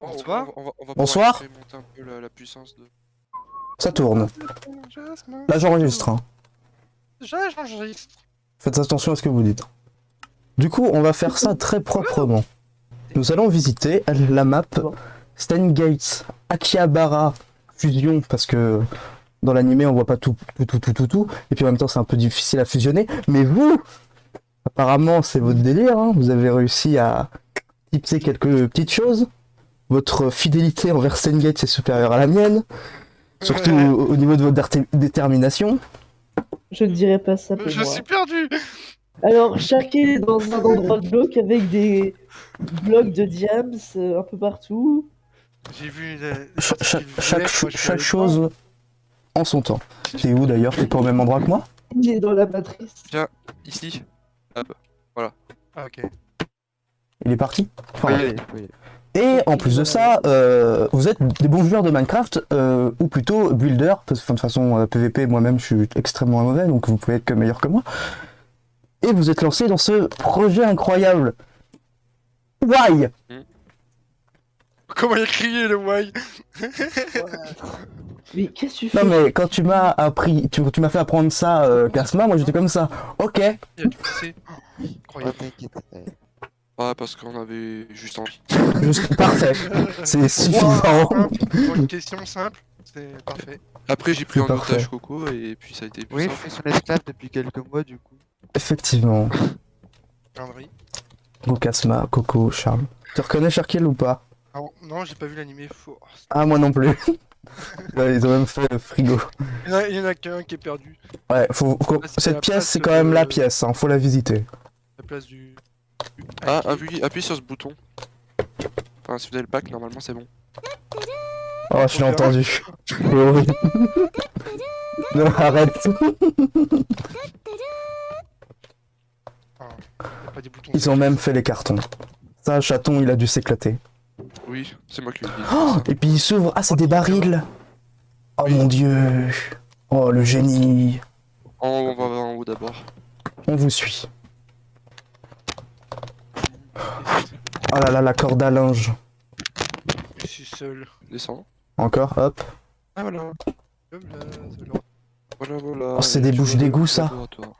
Bonsoir. On va Bonsoir. pouvoir incrémenter un peu la puissance de... Ça tourne. Là, j'enregistre. Hein. J'enregistre. Faites attention à ce que vous dites. Du coup, on va faire ça très proprement. Nous allons visiter la map Steingate Akihabara Fusion, parce que dans l'animé, on voit pas tout. Et puis en même temps, c'est un peu difficile à fusionner. Mais vous, apparemment, c'est votre délire. Hein. Vous avez réussi à tipser quelques petites choses. Votre fidélité envers Steingate, c'est supérieur à la mienne. Surtout au niveau de votre détermination. Je ne dirais pas ça pour Je moi. suis perdu. Alors, chacun est dans un endroit glauque avec des blocs de diams un peu partout. J'ai vu Chaque chose en son temps. T'es où d'ailleurs? T'es pas au même endroit que moi? Il est dans la matrice. Tiens, ici. Hop, voilà. Ah, ok. Il est parti? Enfin, Oui. et en plus de ça, vous êtes des bons joueurs de Minecraft, ou plutôt builders, parce que de toute façon, PVP, moi-même, je suis extrêmement mauvais, donc vous pouvez être que meilleur que moi. Et vous êtes lancé dans ce projet incroyable. Why? Comment il a crié le why? Mais qu'est-ce que tu fais? Non mais quand tu m'as appris, tu m'as fait apprendre ça, Kasma, moi j'étais comme ça. Ok. Il a du PC. Incroyable. T'inquiète. Ouais, parce qu'on avait juste envie. Juste parfait. C'est suffisant. Pour une question simple, c'est parfait. Après, j'ai pris C'est en parfait. otage Coco et puis ça a été plus Oui, je simple. suis son esclave depuis quelques mois du coup. Effectivement. Connerie. Go Kasma, Coco, Charles. Tu reconnais Sharkiel ou pas? Non, j'ai pas vu l'animé. Faut... Ah moi non plus. Ouais, ils ont même fait le frigo. Il y en a qu'un qui est perdu. Ouais, c'est cette la pièce place c'est quand même de- la pièce, hein, faut la visiter. La place du. Ah, appuie sur ce bouton. Enfin, si vous avez le pack, normalement c'est bon. Oh, je l'ai entendu. Oui. Non, arrête. Pas des boutons. Ils ont même fait les cartons. Ça, chaton, il a dû s'éclater. Oui, c'est moi qui l'ai dit. Oh, et puis il s'ouvre. Ah, c'est des barils. Oh mon dieu. Oh, le génie. On va en haut d'abord. On vous suit. Oh là là, la corde à linge. Je suis seul. Descends. Encore, hop. Ah voilà. Voilà. Oh, c'est Et des tu bouches vois le d'égout, ça. laboratoire.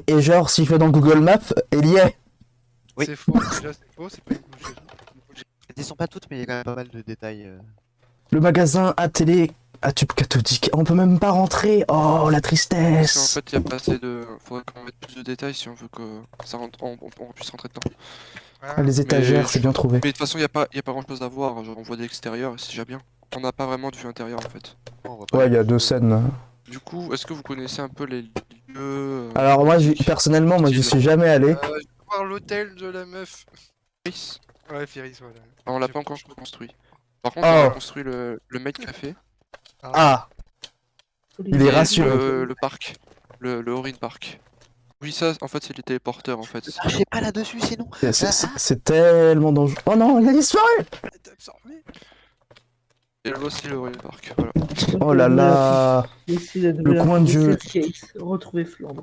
Et genre, si je vais dans Google Maps, elle y est. Oui. C'est faux, déjà c'est faux, c'est pas une bouche. Elles y sont pas toutes, mais il y a quand même pas mal de détails. Le magasin à télé à tube cathodique. On peut même pas rentrer. Oh, la Parce qu'en tristesse. fait, il y a pas assez de. Faudrait qu'on mette plus de détails si on veut que ça rentre, on puisse rentrer dedans. Ah, les étagères, c'est bien trouvé. Mais de toute façon, y a pas grand chose à voir. Genre, on voit de l'extérieur et c'est déjà bien. On n'a pas vraiment de vue intérieure en fait. Oh, on va pas Ouais, les il y a toucher. deux scènes. Du coup, est-ce que vous connaissez un peu les lieux Alors moi, personnellement, moi, j'y suis jamais allé. Je vais voir l'hôtel de la meuf. Ferris. Ouais, Ferris, voilà. Ah, on l'a pas encore construit. Par contre, Oh. on a construit le maid café, Ah, il est et rassuré. le parc, le Orin Park. Oui, ça, en fait, c'est les téléporteurs en fait. Marchez pas là-dessus sinon. C'est tellement dangereux. Oh non, il a disparu. Et là aussi le Orin Park. Voilà. Oh là là. Le coin de jeu. Retrouver Flandre.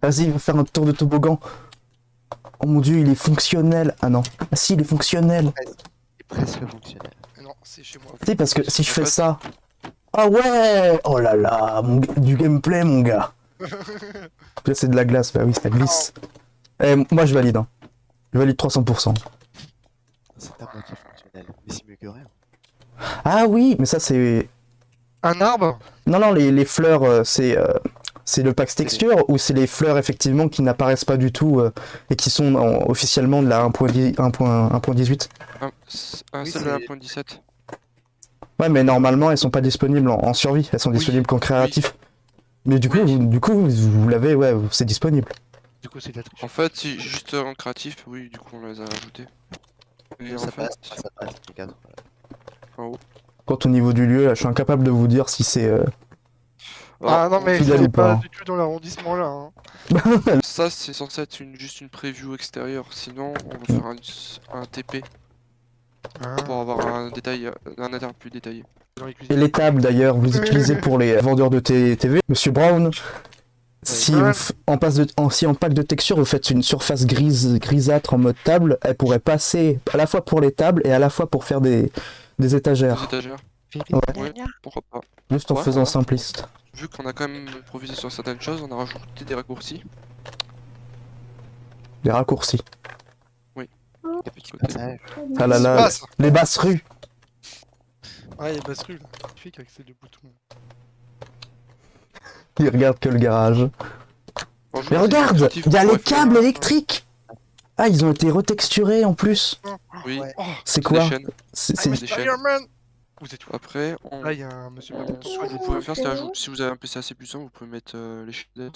Vas-y, il va faire un tour de toboggan. Oh mon dieu, il est fonctionnel. Ah non. Ah si, il est fonctionnel. C'est presque fonctionnel. Non, c'est chez moi. Tu sais, parce que si je fais ça... Ah ouais. Oh là là, du gameplay, mon gars. Là, c'est de la glace. Bah oui, ça glisse. Eh, moi, je valide. Hein. Je valide 300%. C'est à moitié fonctionnel. Mais c'est mieux que rien. Ah oui, mais ça, c'est... Un arbre? Non, les fleurs, c'est le pack texture ou c'est les fleurs effectivement qui n'apparaissent pas du tout et qui sont officiellement de la 1.18. Celle de la 1.17. Ouais, mais normalement elles sont pas disponibles en survie, elles sont Oui, disponibles qu'en créatif. Mais du coup, Oui. vous l'avez, ouais, c'est disponible. Du coup, c'est de la triche. En fait, si juste en créatif, oui, du coup, on les a rajoutés. Et en Ça fait, passe, les cadres. en haut. Quant au niveau du lieu, là, je suis incapable de vous dire si c'est... Ah non, mais fidèle c'est ou pas. pas du tout dans l'arrondissement là. Hein. Ça, c'est censé être juste une preview extérieure. Sinon, on va faire un TP pour avoir un détail, un intérieur plus détaillé. Dans les Et cuisines. les tables d'ailleurs, vous les utilisez pour les vendeurs de TV. Monsieur Brown, Si si en pack de texture vous faites une surface grisâtre en mode table, elle pourrait passer à la fois pour les tables et à la fois pour faire des Les étagères. étagères. Ouais, pourquoi pas. Juste en Ouais, faisant ouais. simpliste. Vu qu'on a quand même improvisé sur certaines choses, on a rajouté des raccourcis. Des raccourcis. Des petits passages. Ah là Ça se là, passe. les basses rues. Ouais, il y a Basse Rue là. Magnifique avec ces deux boutons. Il regarde que le garage. Franchement, Mais c'est regarde, créatif il y a pour les faire câbles électriques. Ah, ils ont été retexturés en plus. Oui, Ouais. Oh, C'est des quoi? chaînes. C'est I'm des chaînes. Spider-Man. Vous êtes où? Après, on... Là, il y a un monsieur Papin. ce que vous pouvez faire, c'est ajouter. Si vous avez un PC assez puissant, vous pouvez mettre les shaders.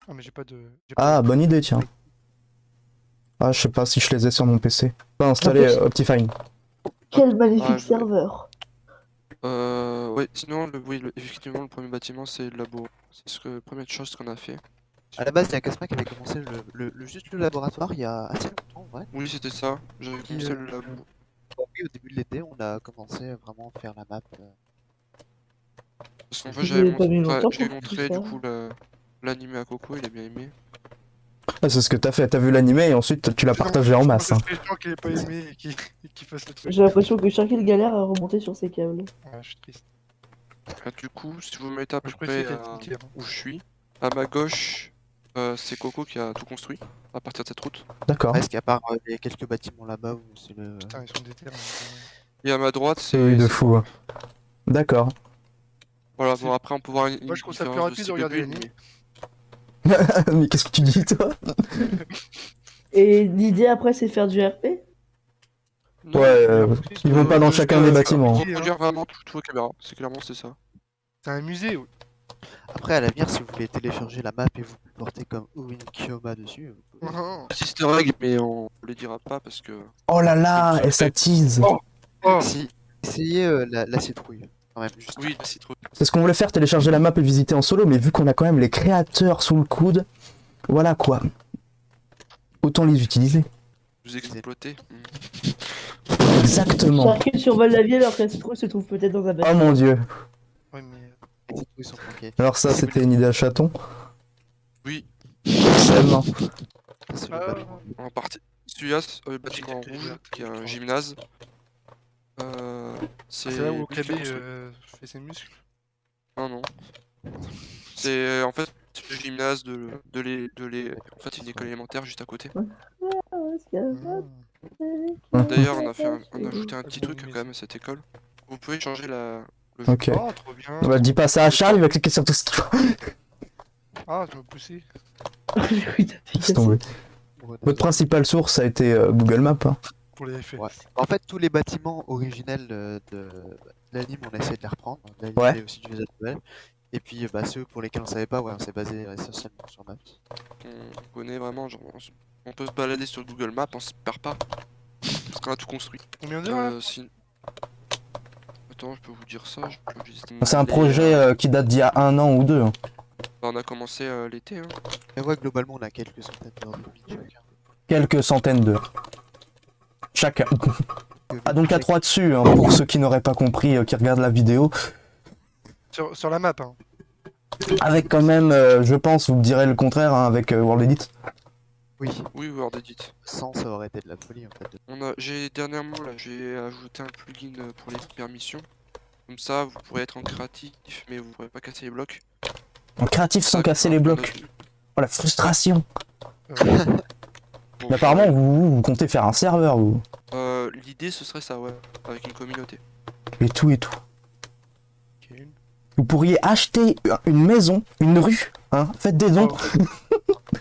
Ah, mais j'ai pas de. j'ai pas Ah, de- bonne idée, tiens. Ah, je sais pas si je les ai sur mon PC. Pas installé Optifine. Quel magnifique Ah, je voulais- serveur. Ouais, sinon, effectivement, le premier bâtiment, c'est le labo. C'est la première chose qu'on a fait. À la base, il y a Casma qui avait commencé juste le laboratoire il y a assez longtemps, ouais. Oui, c'était ça. J'avais Qui, commencé le labo. Oui, au début de l'été, on a commencé vraiment à faire la map. Parce qu'en fait, Vous j'avais avez pas mis montré, longtemps j'ai pour montré tout du ça. coup l'animé à Coco, il a bien aimé. Ah, c'est ce que t'as fait. T'as vu l'animé et ensuite tu l'as C'est partagé en masse. Hein. C'est les gens qui l'aient pas aimé et qui fassent le truc. J'ai l'impression que Sharky galère à remonter sur ses câbles. Ouais, je suis triste. Du coup, si vous mettez à peu Je préfère près être niqué, hein. où je suis, à ma gauche, c'est Coco qui a tout construit à partir de cette route. D'accord. Presque, à part les quelques bâtiments là-bas où c'est le. Putain, ils sont des terrains. Et à ma droite, C'est oui, de c'est fou. Hein. D'accord. Voilà, C'est- bon après on peut voir une Moi, je trouve ça plus différence rapide de style regarder bulle, l'anime. Mais qu'est-ce que tu dis, toi? Et l'idée après, c'est faire du RP? Non, Ouais, Ils ils vont pas dans chacun des bâtiments. hein. reproduire vraiment toute vos caméras, c'est clairement c'est ça. C'est un musée. Ouais. Après, à l'avenir, si vous voulez télécharger la map et vous porter comme Uwin Kyoma dessus, vous pouvez. C'est easter egg, mais on les dira pas parce que... Oh là là, et ça tease. Oh, Si, essayez la citrouille. Quand même, juste. Oui, la citrouille. C'est ce qu'on voulait faire, télécharger la map et visiter en solo, mais vu qu'on a quand même les créateurs sous le coude, voilà quoi. Autant les utiliser. Vous exploitez. Exactement. Sharky survole la vie alors que la citrouille se trouve peut-être dans un Oh bâtiment. mon dieu. ouais, mais. Les citrouilles sont planquées. Alors ça, c'était une idée à chaton. Oui, Seulement. C'est le Ah, bâtiment. en partie. Celui-là, c'est le bâtiment en rouge, qui est un gymnase. C'est c'est là où lui Okabe qui a construit. fait ses muscles. Non, non. C'est en fait le gymnase En fait, c'est une école élémentaire juste à côté. D'ailleurs, on a ajouté un petit truc quand même à cette école. Vous pouvez changer le jeu. Ok. Oh, trop bien. Bah dis pas ça à Charles, il va cliquer sur tout ce qu'il faut. Ah, tu m'as poussé. Laisse tomber. Votre principale source a été Google Maps. Hein. Pour les effets. Ouais. En fait, tous les bâtiments originels de l'anime, on a essayé de les reprendre. Là, il y Ouais. avait aussi du visual novel. Et puis, bah, ceux pour lesquels on savait pas, ouais, on s'est basé essentiellement sur Maps. On connaît vraiment, genre, on peut se balader sur Google Maps, on se perd pas. Parce qu'on a tout construit. Combien d'heures là Attends, je peux vous dire ça. Je peux juste C'est un demander, projet qui date d'il y a 1 an ou 2. Hein. On a commencé l'été. Hein. Mais ouais, globalement, on a quelques centaines d'heures de vie chacun. Quelques centaines d'heures. Chacun. Ah donc à 3 dessus, hein, pour ceux qui n'auraient pas compris, qui regardent la vidéo. sur la map, hein. Avec quand même, je pense, vous me direz le contraire, hein, avec World Edit. Oui, Oui, Word Edit. sans ça aurait été de la folie en fait. Dernièrement là, j'ai ajouté un plugin pour les permissions. Comme ça, vous pourrez être en créatif, mais vous pourrez pas casser les blocs. En créatif sans casser les blocs. Oh la frustration. Bon, Mais apparemment, vous comptez faire un serveur, vous. L'idée ce serait ça, ouais, avec une communauté. Et tout et tout. Ok. Vous pourriez acheter une maison, une rue, hein. Faites des dons,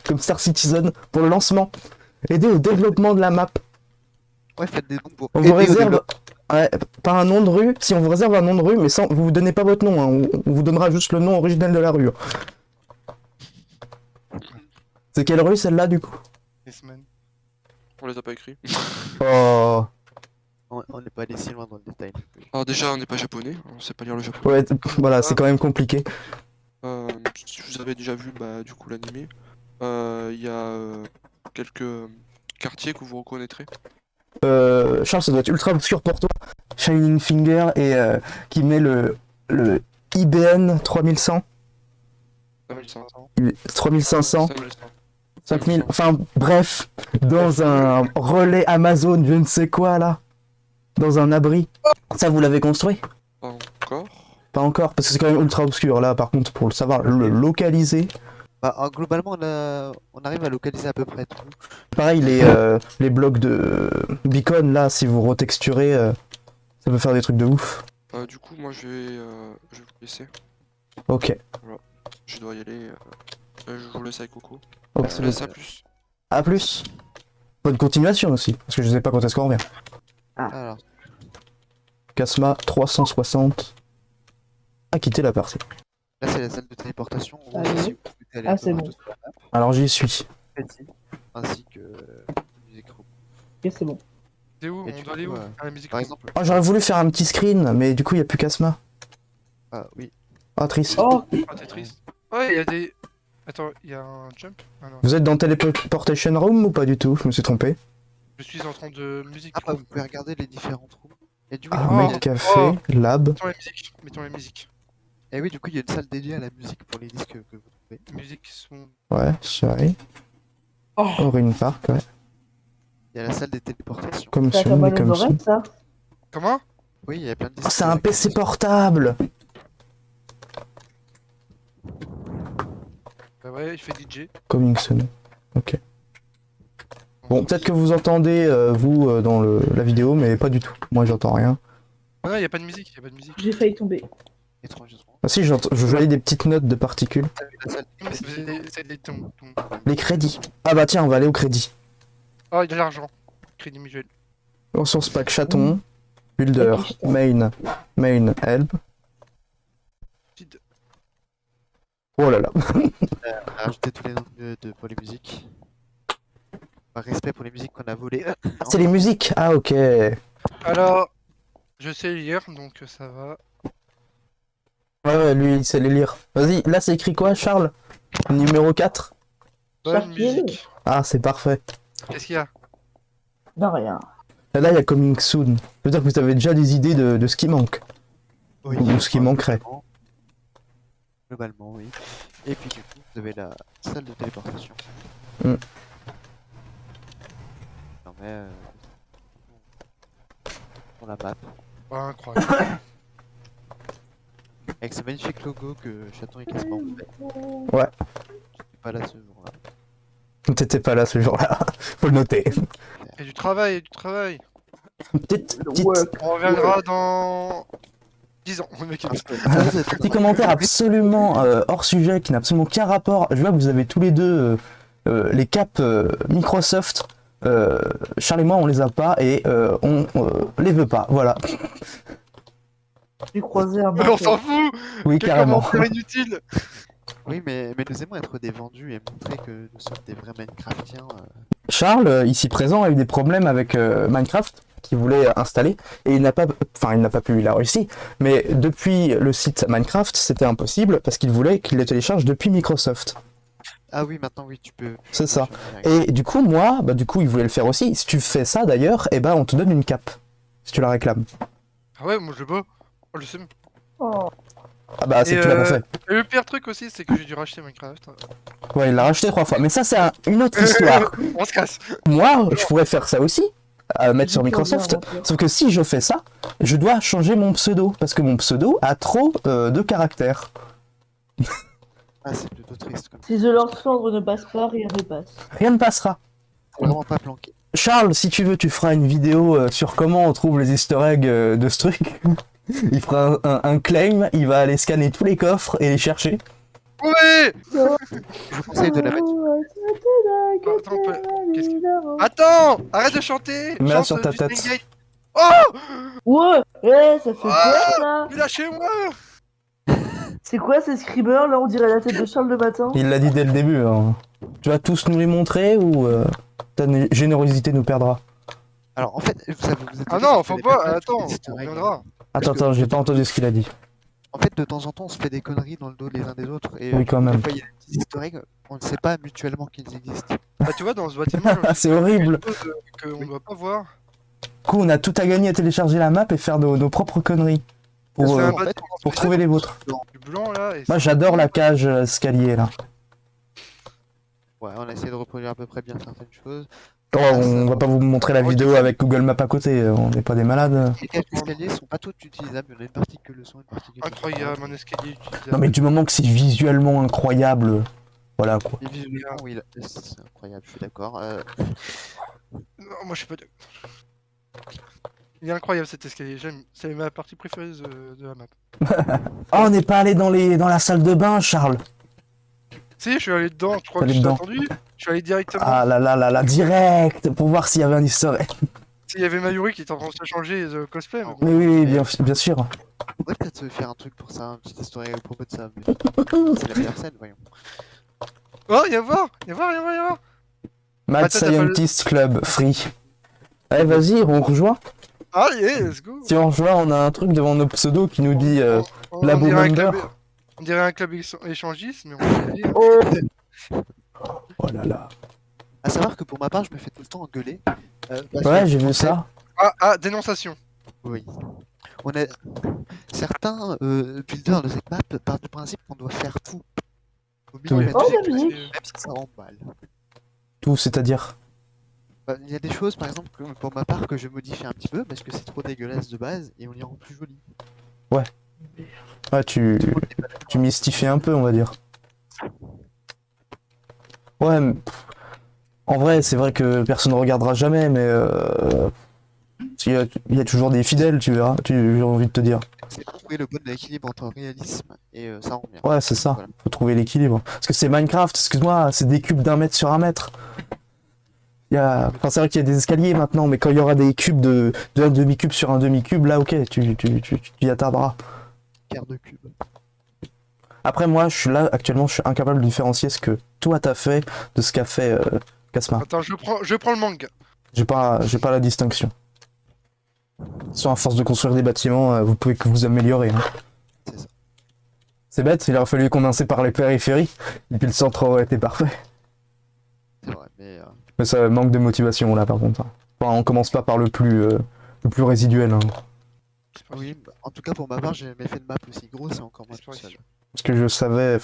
comme Star Citizen, pour le lancement. Aidez au développement de la map. Ouais, faites des dons pour On aider vous au réserve, développement. ouais, pas un nom de rue, si on vous réserve un nom de rue, mais sans, vous vous donnez pas votre nom, hein, on vous donnera juste le nom original de la rue. C'est quelle rue celle-là du coup? Les semaines. On les a pas écrits. Oh. On n'est pas allé si loin dans le détail. Alors déjà, on n'est pas japonais, on sait pas lire le japonais. Ouais, voilà, c'est quand même compliqué. Si vous avez déjà vu bah, du coup l'animé, il y a quelques quartiers que vous reconnaîtrez. Charles, ça doit être ultra obscur pour toi. Shining Finger et qui met le IBN 3100. 5500. 3500, 5100. 5000, enfin bref, dans un relais Amazon, je ne sais quoi là, dans un abri. Ça, vous l'avez construit? Pas encore. Pas encore, parce que c'est quand même ultra obscur là, par contre, pour le savoir, le localiser. Bah, globalement, on arrive à localiser à peu près tout. Pareil, les blocs de beacon là, si vous retexturez, ça peut faire des trucs de ouf. Du coup, moi je vais vous laisser. Ok. Je dois y aller. Je vous laisse avec Coco. Ok. Je vous laisse à plus. À plus. Bonne continuation aussi, parce que je sais pas quand est-ce qu'on revient. Alors, Casma 360 a quitté la partie. là, c'est la salle de téléportation. En gros, Allez. c'est si vous souhaitez aller Ah, un peu c'est partout bon. sur la map, Alors j'y suis. ainsi que musique room. Ok, c'est bon. C'est où? Et On du doit aller coup, où? À la musique. Par exemple, Oh, j'aurais voulu faire un petit screen, mais du coup, il y a plus Casma. oui. Ah, triste. Oh, Ah, t'es triste. Ouais, il y a des. Attends, il y a un jump? Ah non. Vous êtes dans Teleportation Room ou pas du tout? Je me suis trompé. Je suis en train de musique. Ah, bah, vous pouvez regarder les différentes rooms. Et du coup, Ah, Oh, mec, café, lab. Mettons la musique. Mettons la musique. et oui, du coup, il y a une salle dédiée à la musique pour les disques que vous trouvez. Musique son. Ouais, chérie. oh. Orin Park, ouais. Il y a la salle des téléportations. Comme Ça fait son, mal mais aux comme son. oreilles, ça. Comment? Oui, il y a plein de Oh, disques. c'est un PC portable! Bah ouais, il fait DJ. Coming soon. Ok. Bon, peut-être que vous entendez, vous, dans la vidéo, mais pas du tout. Moi, j'entends rien. Ah non, il y a pas de musique. Il y a pas de musique. J'ai failli tomber. Étrangement. Ah si, je voyais des petites notes de particules. T'as vu la salle Mais c'est des tons. Les crédits. Ah bah tiens, on va aller au crédit. Oh, il y a de l'argent. Crédit mutuel. Ressources pack chaton. Builder. Main. Main help. Vide. Oh là là. On a rajouté tous les noms pour les musiques. Par respect pour les musiques qu'on a volées. C'est les musiques. Ah ok. Alors, je sais lire, donc ça va. Ouais, lui, il sait les lire. Vas-y, là c'est écrit quoi, Charles? Numéro 4. Bonne Chartier. musique. Ah, c'est parfait. Qu'est-ce qu'il y a? Non, rien. Et là, il y a coming soon. Peut-être que vous avez déjà des idées de ce qui manque. Oui, Ou ce qui manquerait. Globalement, oui. Et puis du coup, vous avez la salle de téléportation. Mm. Non mais pour la map, Oh, incroyable. avec ce magnifique logo que Chaton et Casma ont fait. Ouais. J'étais pas là ce jour-là. T'étais pas là ce jour-là. Faut le noter. Il y a du travail, il y a du travail. Petite, On reviendra dans 10 ans. Le mec est- petit commentaire absolument hors sujet qui n'a absolument aucun rapport. Je vois que vous avez tous les deux les caps Microsoft. Charles et moi, on les a pas et on les veut pas. Voilà. J'ai croisé un Mais on s'en fout. Oui, Quel carrément. commentaire inutile. Oui, mais nous aimons être des vendus et montrer que nous sommes des vrais Minecraftiens. Charles, ici présent, a eu des problèmes avec Minecraft qu'il voulait installer et il n'a pas pu, il a réussi, mais depuis le site Minecraft, c'était impossible parce qu'il voulait qu'il le télécharge depuis Microsoft. Ah oui, maintenant oui, tu peux. C'est ça. Et... Et du coup, moi, il voulait le faire aussi. Si tu fais ça d'ailleurs, eh ben, on te donne une cape si tu la réclames. Ah ouais, moi je le bats. Oh, le seum. Oh. Ah bah, c'est Et, que tu l'as pas fait. Et le pire truc aussi, c'est que j'ai dû racheter Minecraft. Ouais, il l'a racheté 3 fois, mais ça, c'est une autre histoire. On se casse. Moi, je pourrais faire ça aussi, mettre sur Microsoft. Sauf que si je fais ça, je dois changer mon pseudo parce que mon pseudo a trop de caractères. Ah, c'est plutôt triste comme ça. Si The Lord Cendre ne passe pas, rien ne passe. Rien ne passera. Faut vraiment pas planquer. Charles, si tu veux, tu feras une vidéo sur comment on trouve les easter eggs de ce truc. Il fera un claim, il va aller scanner tous les coffres et les chercher. Ouais. Je vous conseille de la mettre. Attends, qu'est-ce Attends, arrête de chanter. Mets-la Chante sur ta du tête. Steingate. Oh, Ouais, ouais, ça fait quoi Ah ça? mais lâchez-moi. C'est quoi ces screamers là? On dirait la tête de Charles le matin. Il l'a dit dès le début. Hein. Tu vas tous nous les montrer ou ta générosité nous perdra? Alors en fait, ça vous êtes Ah non, faut pas. Attends, on reviendra. Attends, j'ai pas entendu ce qu'il a dit. En fait, de temps en temps, on se fait des conneries dans le dos les uns des autres. Et Oui, quand même. des fois, il y a des petits easter eggs, on ne sait pas mutuellement qu'ils existent. Bah tu vois, dans ce bâtiment, C'est horrible. qu'on ne doit pas voir. Du coup, on a tout à gagner à télécharger la map et faire nos propres conneries. pour, C'est un euh, bâtiment pour trouver les vôtres. du blanc là. Et Moi c'est- j'adore la cage escalier là. Ouais, on a essayé de reproduire à peu près bien certaines choses. Oh, on va pas vous montrer la Oh, vidéo tu- avec Google Maps à côté, on n'est pas des malades. Les cages d'escalier sont pas toutes utilisables, il y en a une partie que le son, une partie qui le sont Incroyable, pas. un escalier utilisable. Non mais du moment que c'est visuellement incroyable, voilà quoi. Et visuellement, oui, c'est incroyable, je suis d'accord. Non, moi je suis pas d'accord. Il est incroyable cet escalier, j'aime. C'est ma partie préférée de la map. Oh, on n'est pas allé dans la salle de bain, Charles. Si, je suis allé dedans, je crois Allé que je t'ai dedans. attendu. Je suis allé directement. Ah là, direct, pour voir s'il y avait un easter egg. S'il y avait Mayuri qui était en train de se changer de cosplay. Mais bon. Mais oui, bien sûr. On pourrait peut-être faire un truc pour ça, un petit historique à propos de ça. Mais... c'est la meilleure scène, voyons. Oh, y'a voir. Mad Attends, t'as pas le- Scientist Club, free. Allez, vas-y, on rejoint. Allez, let's go. Si on rejoint, on a un truc devant nos pseudos qui nous dit Labo dirait un Member. club- On dirait un club échangiste, mais on va y aller, hein. Oh là là. À savoir que pour ma part, je me fais tout le temps engueuler. Parce Ouais, que j'ai vu ça. Ah, dénonciation. Oui. On a... Certains builders de cette map partent du principe qu'on doit faire tout. Au Oui. millimètre, Oh, la musique. même si ça emballe. Tout, c'est-à-dire. Bah, il y a des choses, par exemple, pour ma part, que je modifie un petit peu parce que c'est trop dégueulasse de base et on y rend plus joli. Ouais, tu mystifies un peu, on va dire. Ouais, en vrai, c'est vrai que personne ne regardera jamais, mais il y a toujours des fidèles, tu verras, j'ai envie de te dire. C'est trouver le bon équilibre entre réalisme et ça rend bien. Ouais, c'est ça, Voilà. faut trouver l'équilibre. Parce que c'est Minecraft, excuse-moi, c'est des cubes d'1 mètre sur 1 mètre. Enfin, c'est vrai qu'il y a des escaliers maintenant, mais quand il y aura des cubes de un demi-cube sur un demi-cube, là, ok, tu y attarderas. Quart de cube. Après, moi, actuellement, je suis incapable de différencier ce que toi t'as fait de ce qu'a fait Casma. Attends, je prends le manga. J'ai pas la distinction. Soit à force de construire des bâtiments, vous pouvez que vous améliorer. Hein. C'est ça. C'est bête, il aurait fallu commencer par les périphéries, et puis le centre aurait été parfait. C'est vrai, mais Mais ça manque de motivation là par contre. Enfin, on commence pas par le plus résiduel. Hein. oui, bah, en tout cas pour ma part, j'ai jamais fait de map aussi grosse et encore moins tout seul. Parce que je savais,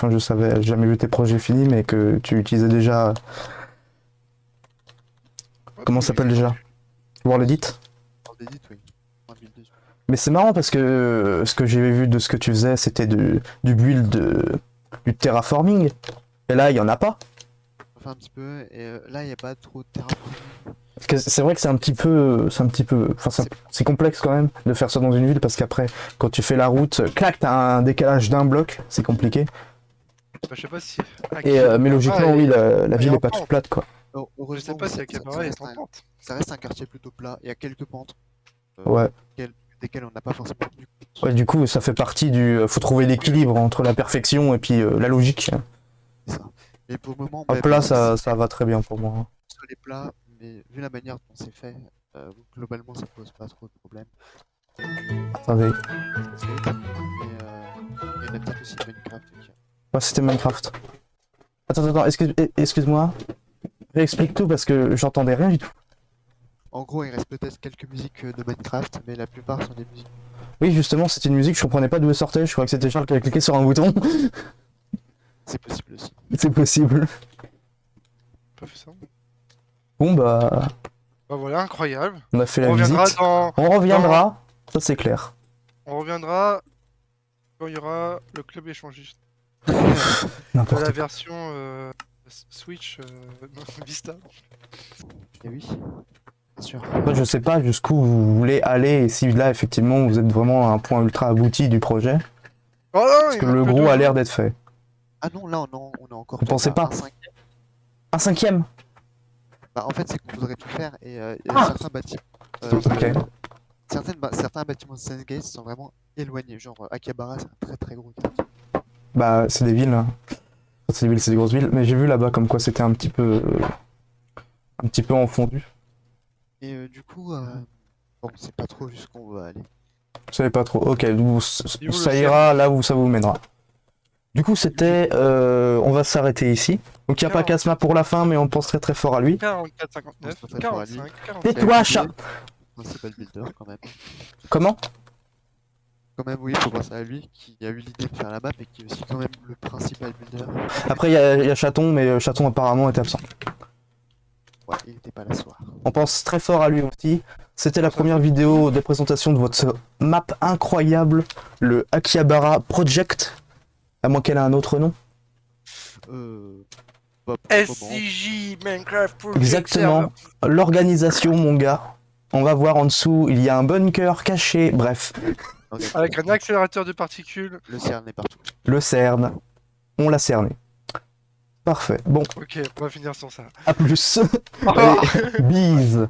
j'ai jamais vu tes projets finis, mais que tu utilisais déjà. Comment ça s'appelle déjà Voir l'edit. En edit, oui. En build dessus. Mais c'est marrant parce que ce que j'ai vu de ce que tu faisais, c'était du build du terraforming. Et là, il y en a pas. Enfin un petit peu, et là il n'y a pas trop de terraforming. Parce que c'est vrai que c'est un petit peu, enfin c'est complexe quand même de faire ça dans une ville parce qu'après, quand tu fais la route, clac, t'as un décalage d'un bloc, c'est compliqué. Bah, je sais pas si. Mais logiquement, Ah, oui, la ville en est pas pente. toute plate quoi. Oh, Je heureusement, sais pas si ça- Akihabara ça est reste en un- pente. Ça reste un quartier plutôt plat, il y a quelques pentes. Ouais. Desquelles on n'a pas forcément tenu compte. Ouais, du coup, ça fait partie faut trouver l'équilibre entre la perfection et puis la logique. C'est ça. Mais pour le moment, Hop là, ça va très bien pour moi. sur les plats, mais vu la manière dont c'est fait, globalement ça pose pas trop de problèmes. Attendez. Mais il y en a peut-être aussi de Minecraft. Ouais, c'était Minecraft. Attends, excuse-moi. Réexplique tout parce que j'entendais rien du tout. En gros, il reste peut-être quelques musiques de Minecraft, mais la plupart sont des musiques. Oui, justement, c'était une musique, je comprenais pas d'où elle sortait, je crois que c'était Charles qui avait cliqué sur un bouton. C'est possible aussi. C'est possible. Pas fait ça. Bon, bah, Bah voilà, incroyable. on a fait On la reviendra visite. dans. On reviendra, ça c'est clair. On reviendra quand il y aura le club échangiste. De N'importe la quoi. version Switch non, Vista. Et oui, bien sûr. Après, je sais pas jusqu'où vous voulez aller et si là, effectivement, vous êtes vraiment à un point ultra abouti du projet. Oh non, Parce que le gros a l'air d'être fait. Ah non, là on a encore. Vous pensez peut-être pas un cinquième. Un cinquième Bah, en fait, c'est qu'on voudrait tout faire et il y a certains bâtiments. Ok. Certains bâtiments de Sense sont vraiment éloignés. Genre Akihabara, c'est un très très gros quartier. Bah, c'est des villes. Hein. C'est des villes, c'est des grosses villes. Mais j'ai vu là-bas comme quoi c'était un petit peu en fondu. Et du coup, bon, on sait pas trop jusqu'où on va aller. Vous savez pas trop. Ok, vous, vous ça le ira là où ça vous mènera. Du coup, c'était. On va s'arrêter ici. Donc, il n'y a pas Casma pour la fin, mais on pense très très fort à lui. 44, 59, On se fait fort à lui. 45, 47. Tais-toi, chat. C'est pas le builder quand même. Comment Quand même, oui, faut penser à lui qui a eu l'idée de faire la map et qui est aussi quand même le principal builder. Après, il y a Chaton, mais Chaton apparemment est absent. Ouais, il était pas là ce soir. On pense très fort à lui aussi. C'était la première vidéo de présentation de votre map incroyable, le Akihabara Project, à moins qu'elle ait un autre nom. Pas pour le moment. SCJ Minecraft Project Exactement. L'organisation, mon gars. On va voir en dessous, il y a un bunker caché, bref, Regarde, avec un accélérateur de particules. le CERN est partout. le CERN. On l'a cerné. Parfait. Bon, Ok, on va finir sans ça. à plus. Ah Allez, bise.